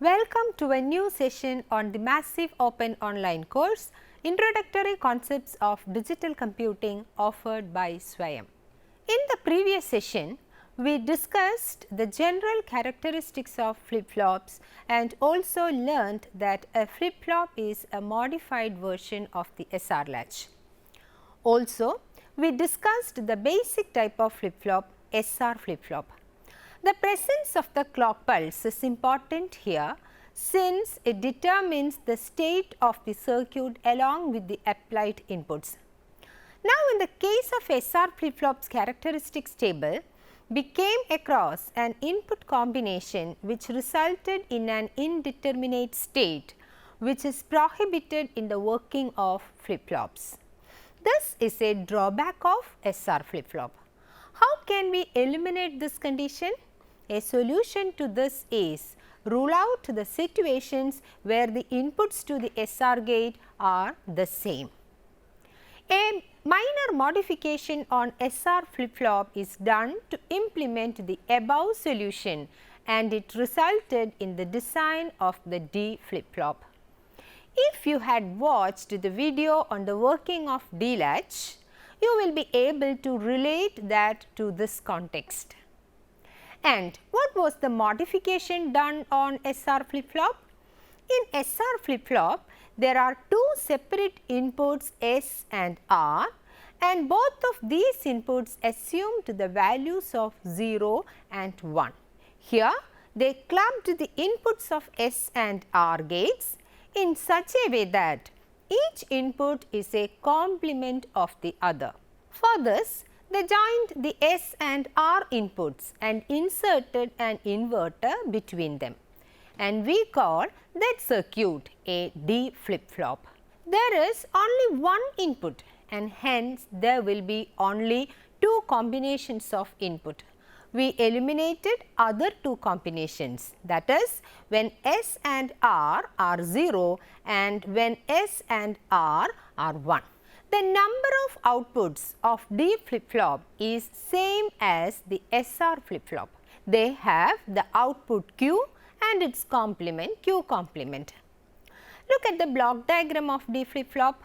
Welcome to a new session on the massive open online course Introductory Concepts of Digital Computing offered by Swayam. In the previous session, we discussed the general characteristics of flip-flops and also learnt that a flip-flop is a modified version of the SR latch. Also, we discussed the basic type of flip-flop, SR flip-flop. The presence of the clock pulse is important here since it determines the state of the circuit along with the applied inputs. Now, in the case of SR flip-flops characteristics table, we came across an input combination which resulted in an indeterminate state which is prohibited in the working of flip-flops. This is a drawback of SR flip-flop. How can we eliminate this condition? A solution to this is rule out the situations where the inputs to the SR gate are the same. A minor modification on SR flip-flop is done to implement the above solution and it resulted in the design of the D flip-flop. If you had watched the video on the working of D latch, you will be able to relate that to this context. And what was the modification done on SR flip-flop? In SR flip-flop, there are two separate inputs S and R, and both of these inputs assumed the values of 0 and 1. Here, they clubbed the inputs of S and R gates in such a way that each input is a complement of the other. For this, they joined the S and R inputs and inserted an inverter between them, and we call that circuit a D flip-flop. There is only one input and hence there will be only two combinations of input. We eliminated other two combinations, that is when S and R are 0 and when S and R are 1. The number of outputs of D flip-flop is same as the SR flip-flop. They have the output Q and its complement Q complement. Look at the block diagram of D flip-flop.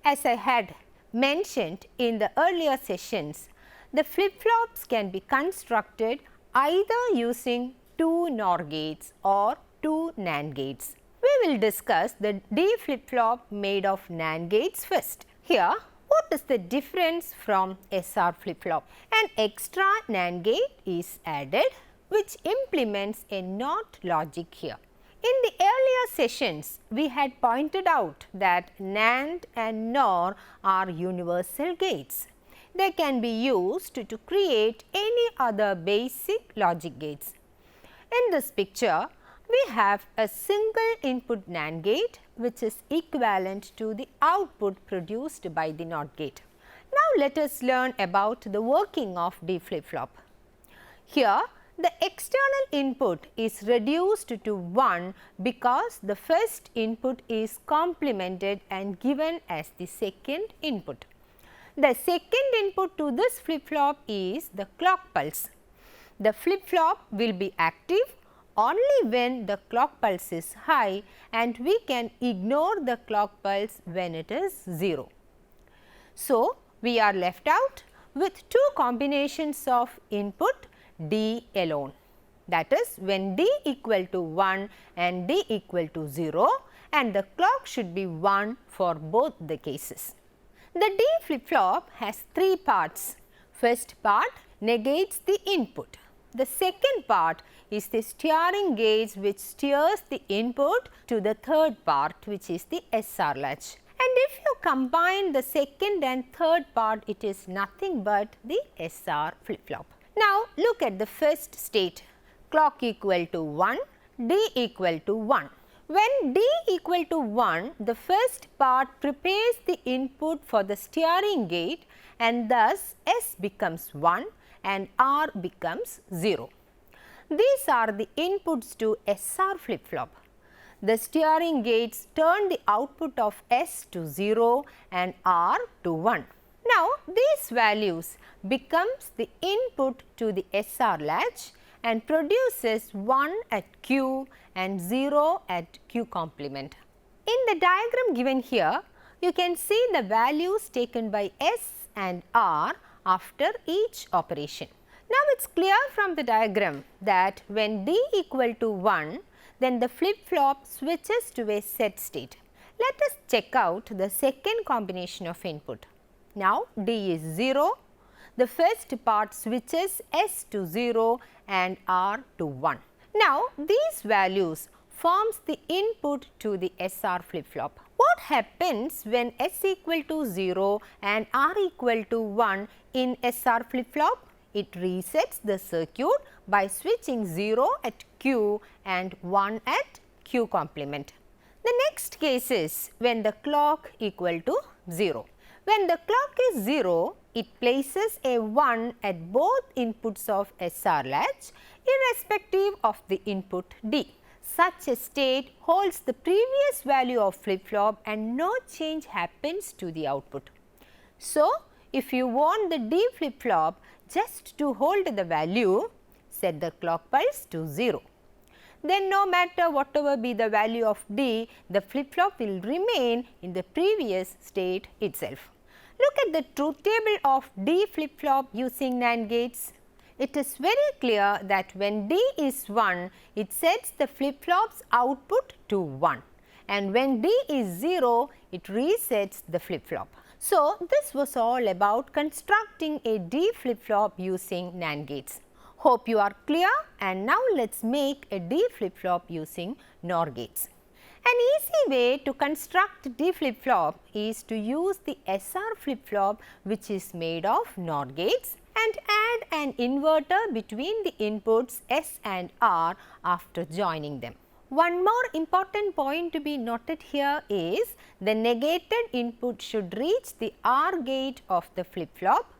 As I had mentioned in the earlier sessions, the flip-flops can be constructed either using two NOR gates or two NAND gates. We will discuss the D flip-flop made of NAND gates first. Here, what is the difference from SR flip-flop? An extra NAND gate is added which implements a NOT logic here. In the earlier sessions, we had pointed out that NAND and NOR are universal gates. They can be used to create any other basic logic gates. In this picture, we have a single input NAND gate which is equivalent to the output produced by the NOT gate. Now, let us learn about the working of D flip-flop. Here, the external input is reduced to 1 because the first input is complemented and given as the second input. The second input to this flip-flop is the clock pulse. The flip-flop will be active only when the clock pulse is high and we can ignore the clock pulse when it is 0. So, we are left out with two combinations of input D alone, that is when D equal to 1 and D equal to 0 and the clock should be 1 for both the cases. The D flip-flop has three parts. First part negates the input. The second part is the steering gauge which steers the input to the third part which is the SR latch. And if you combine the second and third part, it is nothing but the SR flip-flop. Now, look at the first state, clock equal to 1, D equal to 1. When D equal to 1, the first part prepares the input for the steering gate and thus S becomes 1 and R becomes 0. These are the inputs to SR flip-flop. The steering gates turn the output of S to 0 and R to 1. Now, these values becomes the input to the SR latch and produces 1 at Q and 0 at Q complement. In the diagram given here, you can see the values taken by S and R after each operation. Now, it is clear from the diagram that when D equal to 1, then the flip-flop switches to a set state. Let us check out the second combination of input. Now, D is 0, the first part switches S to 0 and R to 1. Now, these values forms the input to the SR flip-flop. What happens when S equal to 0 and R equal to 1 in SR flip-flop? It resets the circuit by switching 0 at Q and 1 at Q complement. The next case is when the clock equal to 0. When the clock is 0, it places a 1 at both inputs of SR latch irrespective of the input D. Such a state holds the previous value of flip-flop and no change happens to the output. So, if you want the D flip-flop just to hold the value, set the clock pulse to 0. Then no matter whatever be the value of D, the flip-flop will remain in the previous state itself. Look at the truth table of D flip-flop using NAND gates. It is very clear that when D is 1, it sets the flip-flop's output to 1, and when D is 0, it resets the flip-flop. So, this was all about constructing a D flip-flop using NAND gates. Hope you are clear, and now let us make a D flip-flop using NOR gates. An easy way to construct D flip-flop is to use the SR flip-flop, which is made of NOR gates, and add an inverter between the inputs S and R after joining them. One more important point to be noted here is the negated input should reach the R gate of the flip-flop,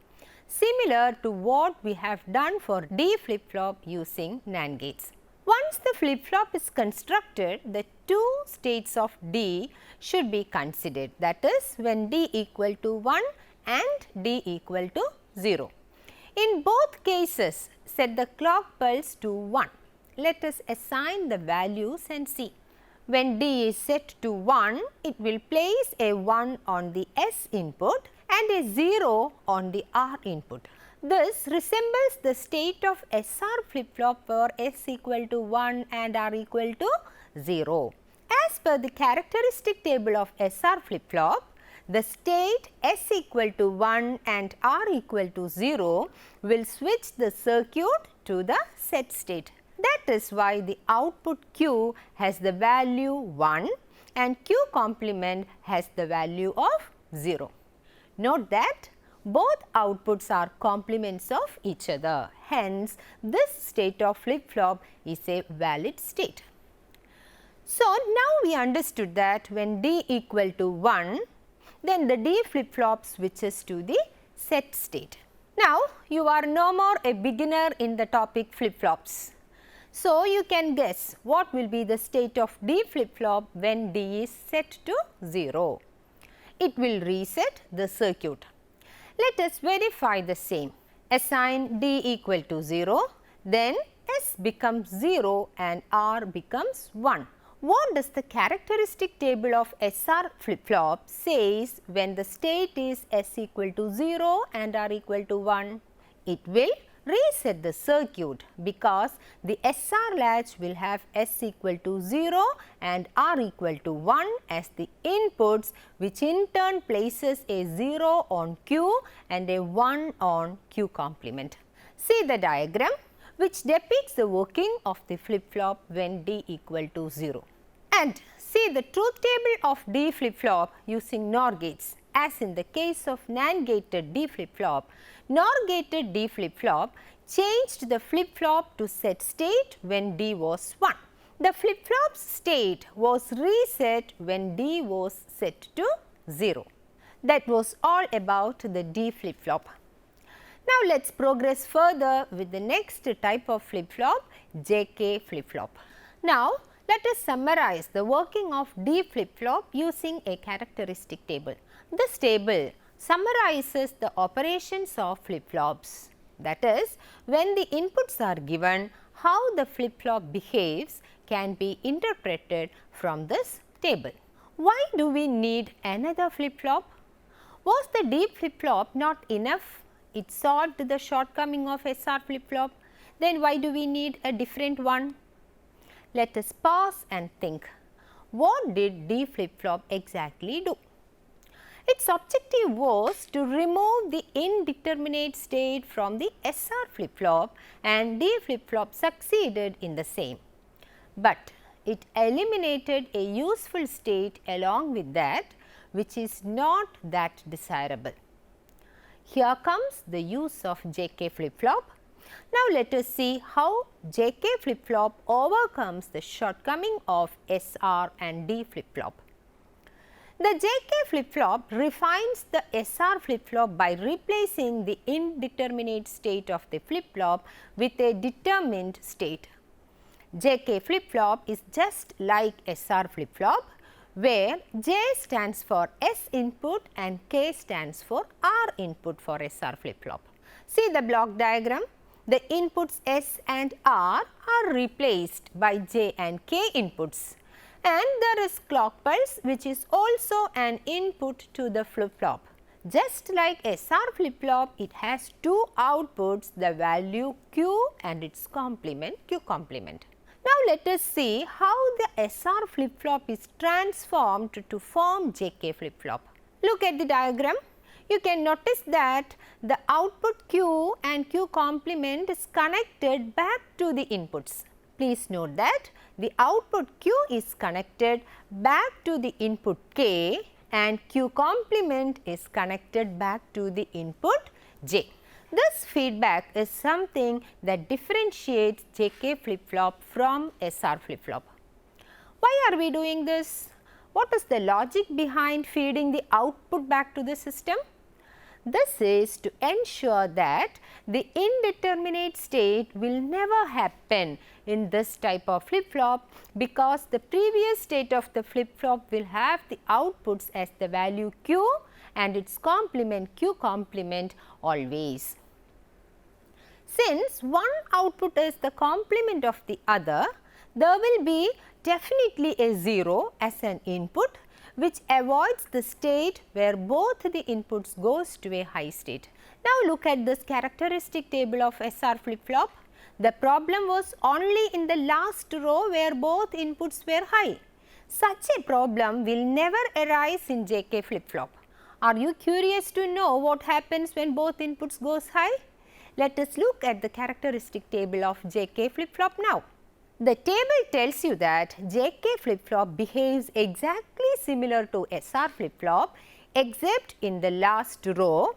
similar to what we have done for D flip-flop using NAND gates. Once the flip-flop is constructed, the two states of D should be considered, that is when D equal to 1 and D equal to 0. In both cases, set the clock pulse to 1. Let us assign the values and see. When D is set to 1, it will place a 1 on the S input and a 0 on the R input. This resembles the state of SR flip-flop where S equal to 1 and R equal to 0. As per the characteristic table of SR flip-flop, the state S equal to 1 and R equal to 0 will switch the circuit to the set state. That is why the output Q has the value 1 and Q complement has the value of 0. Note that both outputs are complements of each other. Hence, this state of flip-flop is a valid state. So, now we understood that when D equal to 1, then the D flip-flop switches to the set state. Now, you are no more a beginner in the topic flip-flops. So, you can guess what will be the state of D flip-flop when D is set to 0. It will reset the circuit. Let us verify the same. Assign D equal to 0, then S becomes 0 and R becomes 1. What does the characteristic table of SR flip-flop says when the state is S equal to 0 and R equal to 1? It will reset the circuit because the SR latch will have S equal to 0 and R equal to 1 as the inputs, which in turn places a 0 on Q and a 1 on Q complement. See the diagram which depicts the working of the flip-flop when D equal to 0. And see the truth table of D flip-flop using NOR gates. As in the case of NAND gated D flip-flop, NOR gated D flip-flop changed the flip-flop to set state when D was 1. The flip-flop's state was reset when D was set to 0. That was all about the D flip-flop. Now, let us progress further with the next type of flip-flop, JK flip-flop. Now, let us summarize the working of D flip-flop using a characteristic table. This table summarizes the operations of flip-flops. That is, when the inputs are given, how the flip-flop behaves can be interpreted from this table. Why do we need another flip-flop? Was the D flip-flop not enough? It solved the shortcoming of SR flip-flop. Then why do we need a different one? Let us pause and think. What did D flip-flop exactly do? Its objective was to remove the indeterminate state from the SR flip-flop, and D flip-flop succeeded in the same. But it eliminated a useful state along with that, which is not that desirable. Here comes the use of JK flip-flop. Now, let us see how JK flip-flop overcomes the shortcoming of SR and D flip-flop. The JK flip-flop refines the SR flip-flop by replacing the indeterminate state of the flip-flop with a determined state. JK flip-flop is just like SR flip-flop, where J stands for S input and K stands for R input for SR flip-flop. See the block diagram. The inputs S and R are replaced by J and K inputs, and there is clock pulse, which is also an input to the flip-flop. Just like SR flip-flop, it has two outputs, the value Q and its complement Q complement. Now, let us see how the SR flip-flop is transformed to form JK flip-flop. Look at the diagram. You can notice that the output Q and Q complement is connected back to the inputs. Please note that the output Q is connected back to the input K and Q complement is connected back to the input J. This feedback is something that differentiates JK flip-flop from SR flip-flop. Why are we doing this? What is the logic behind feeding the output back to the system? This is to ensure that the indeterminate state will never happen in this type of flip-flop, because the previous state of the flip-flop will have the outputs as the value Q and its complement Q complement always. Since one output is the complement of the other, there will be definitely a 0 as an input, which avoids the state where both the inputs goes to a high state. Now, look at this characteristic table of SR flip-flop. The problem was only in the last row where both inputs were high. Such a problem will never arise in JK flip-flop. Are you curious to know what happens when both inputs goes high? Let us look at the characteristic table of JK flip-flop now. The table tells you that JK flip-flop behaves exactly similar to SR flip-flop, except in the last row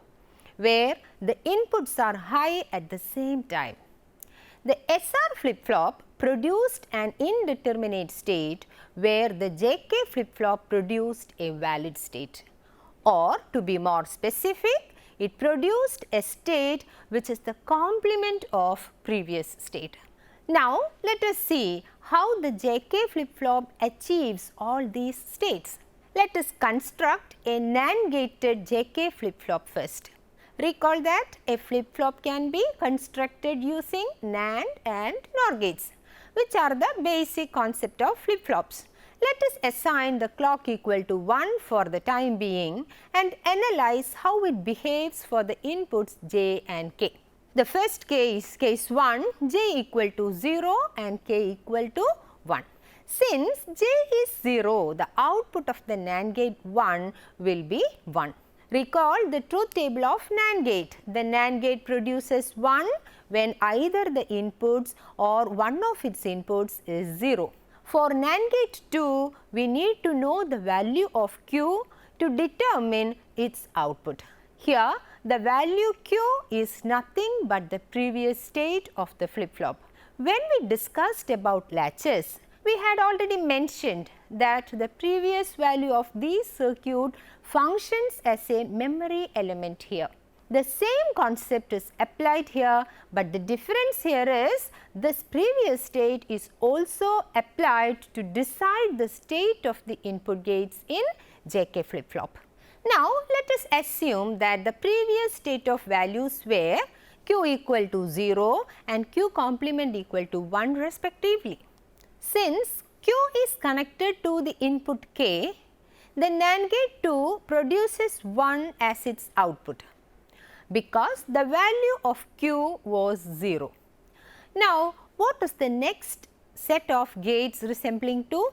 where the inputs are high at the same time. The SR flip-flop produced an indeterminate state where the JK flip-flop produced a valid state, or to be more specific, it produced a state which is the complement of previous state. Now, let us see how the JK flip-flop achieves all these states. Let us construct a NAND gated JK flip-flop first. Recall that a flip-flop can be constructed using NAND and NOR gates, which are the basic concept of flip-flops. Let us assign the clock equal to 1 for the time being and analyze how it behaves for the inputs J and K. The first case, case 1, J equal to 0 and K equal to 1. Since J is 0, the output of the NAND gate 1 will be 1. Recall the truth table of NAND gate. The NAND gate produces 1 when either the inputs or one of its inputs is 0. For NAND gate 2, we need to know the value of Q to determine its output. Here, the value Q is nothing but the previous state of the flip-flop. When we discussed about latches, we had already mentioned that the previous value of this circuit functions as a memory element here. The same concept is applied here, but the difference here is this previous state is also applied to decide the state of the input gates in JK flip-flop. Now, let us assume that the previous state of values were Q equal to 0 and Q complement equal to 1 respectively. Since Q is connected to the input K, the NAND gate 2 produces 1 as its output because the value of Q was 0. Now, what is the next set of gates resembling to?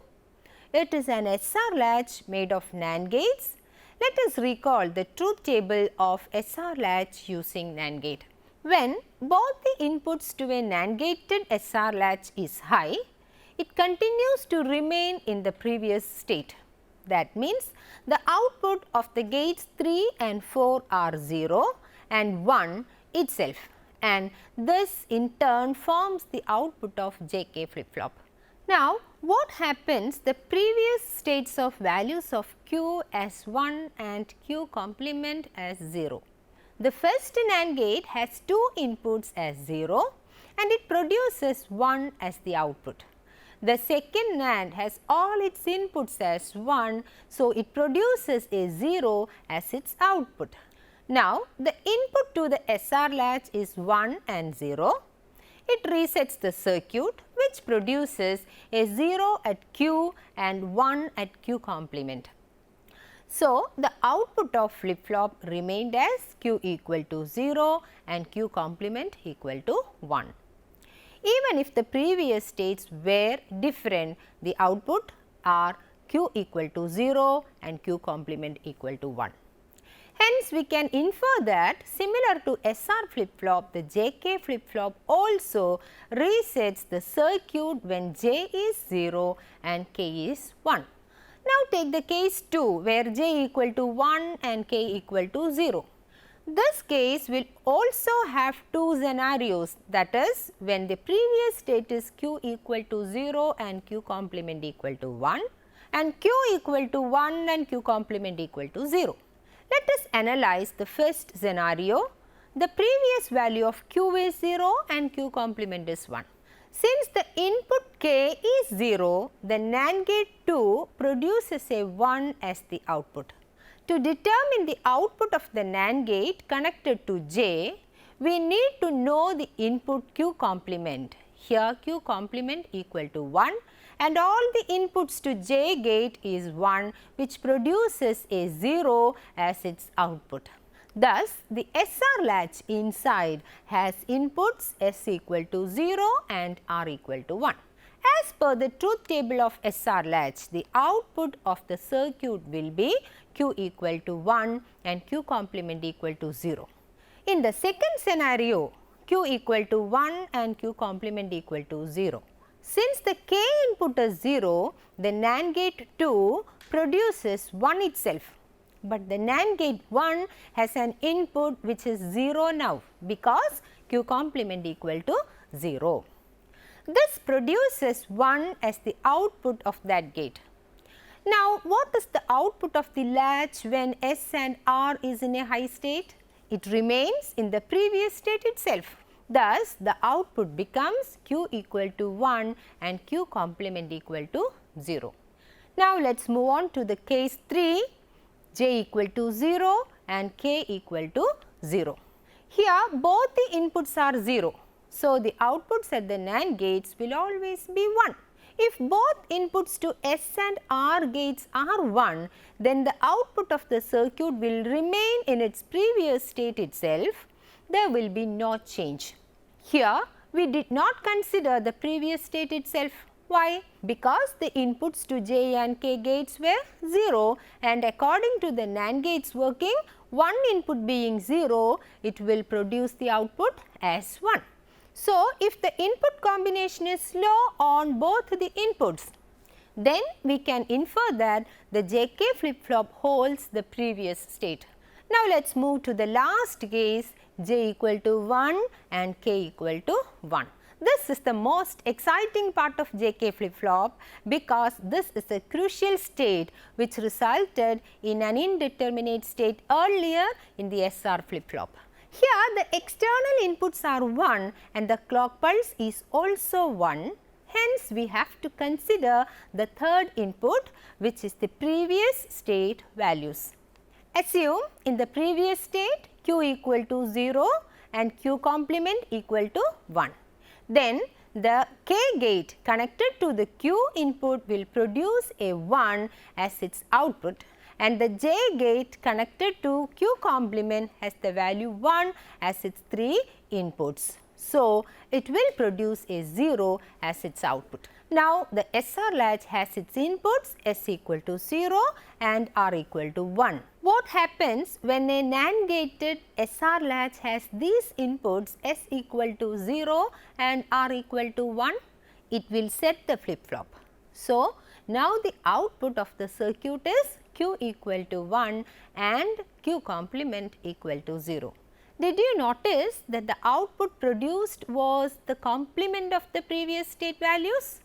It is an SR latch made of NAND gates. Let us recall the truth table of SR latch using NAND gate. When both the inputs to a NAND gated SR latch is high, it continues to remain in the previous state. That means, the output of the gates 3 and 4 are 0 and 1 itself, and this in turn forms the output of JK flip-flop. Now, what happens the previous states of values of Q as 1 and Q complement as 0? The first NAND gate has two inputs as 0 and it produces 1 as the output. The second NAND has all its inputs as 1, so it produces a 0 as its output. Now, the input to the SR latch is 1 and 0. It resets the circuit which produces a 0 at Q and 1 at Q complement. So, the output of flip-flop remained as Q equal to 0 and Q complement equal to 1. Even if the previous states were different, the output are Q equal to 0 and Q complement equal to 1. Hence, we can infer that similar to SR flip-flop, the JK flip-flop also resets the circuit when J is 0 and K is 1. Now, take the case 2 where J equal to 1 and K equal to 0. This case will also have two scenarios, that is when the previous state is Q equal to 0 and Q complement equal to 1 and Q equal to 1 and Q complement equal to 0. Let us analyze the first scenario. The previous value of Q is 0 and Q complement is 1. Since the input K is 0, the NAND gate 2 produces a 1 as the output. To determine the output of the NAND gate connected to J, we need to know the input Q complement. Here Q complement equal to 1 and all the inputs to J gate is 1, which produces a 0 as its output. Thus, the SR latch inside has inputs S equal to 0 and R equal to 1. As per the truth table of SR latch, the output of the circuit will be Q equal to 1 and Q complement equal to 0. In the second scenario, Q equal to 1 and Q complement equal to 0. Since the K input is 0, the NAND gate 2 produces 1 itself, but the NAND gate 1 has an input which is 0 now because Q complement equal to 0. This produces 1 as the output of that gate. Now, what is the output of the latch when S and R is in a high state? It remains in the previous state itself. Thus, the output becomes Q equal to 1 and Q complement equal to 0. Now, let us move on to the case 3, J equal to 0 and K equal to 0. Here, both the inputs are 0. So, the outputs at the NAND gates will always be 1. If both inputs to S and R gates are 1, then the output of the circuit will remain in its previous state itself. There will be no change. Here, we did not consider the previous state itself. Why? Because the inputs to J and K gates were 0 and according to the NAND gates working, one input being 0, it will produce the output as 1. So, if the input combination is low on both the inputs, then we can infer that the JK flip-flop holds the previous state. Now, let us move to the last case, J equal to 1 and K equal to 1. This is the most exciting part of JK flip-flop because this is a crucial state which resulted in an indeterminate state earlier in the SR flip-flop. Here the external inputs are 1 and the clock pulse is also 1. Hence, we have to consider the third input, which is the previous state values. Assume in the previous state Q equal to 0 and Q complement equal to 1. Then the K gate connected to the Q input will produce a 1 as its output, and the J gate connected to Q complement has the value 1 as its 3 inputs. So, it will produce a 0 as its output. Now, the SR latch has its inputs S equal to 0 and R equal to 1. What happens when a NAND gated SR latch has these inputs S equal to 0 and R equal to 1? It will set the flip-flop. So, now the output of the circuit is Q equal to 1 and Q complement equal to 0. Did you notice that the output produced was the complement of the previous state values?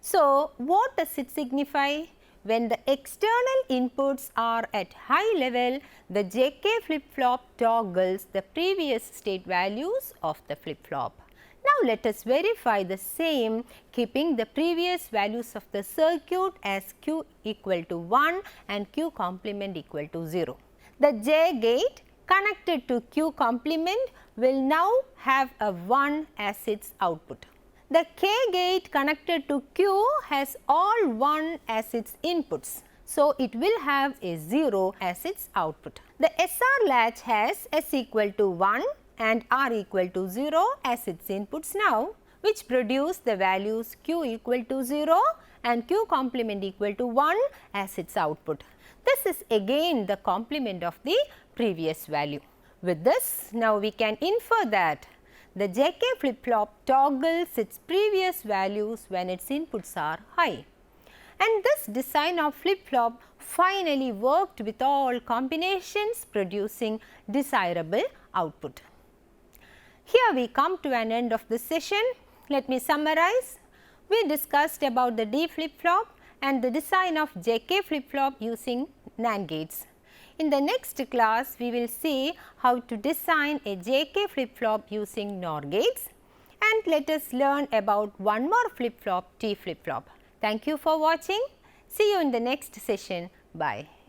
So, what does it signify? When the external inputs are at high level, the JK flip-flop toggles the previous state values of the flip-flop. Now, let us verify the same, keeping the previous values of the circuit as Q equal to 1 and Q complement equal to 0. The J gate connected to Q complement will now have a 1 as its output. The K gate connected to Q has all 1 as its inputs. So, it will have a 0 as its output. The SR latch has S equal to 1 and R equal to 0 as its inputs now, which produce the values Q equal to 0 and Q complement equal to 1 as its output. This is again the complement of the previous value. With this, now we can infer that the JK flip-flop toggles its previous values when its inputs are high. And this design of flip-flop finally worked with all combinations, producing desirable output. Here we come to an end of this session. Let me summarize. We discussed about the D flip-flop and the design of JK flip-flop using NAND gates. In the next class, we will see how to design a JK flip-flop using NOR gates, and let us learn about one more flip-flop, T flip-flop. Thank you for watching. See you in the next session. Bye.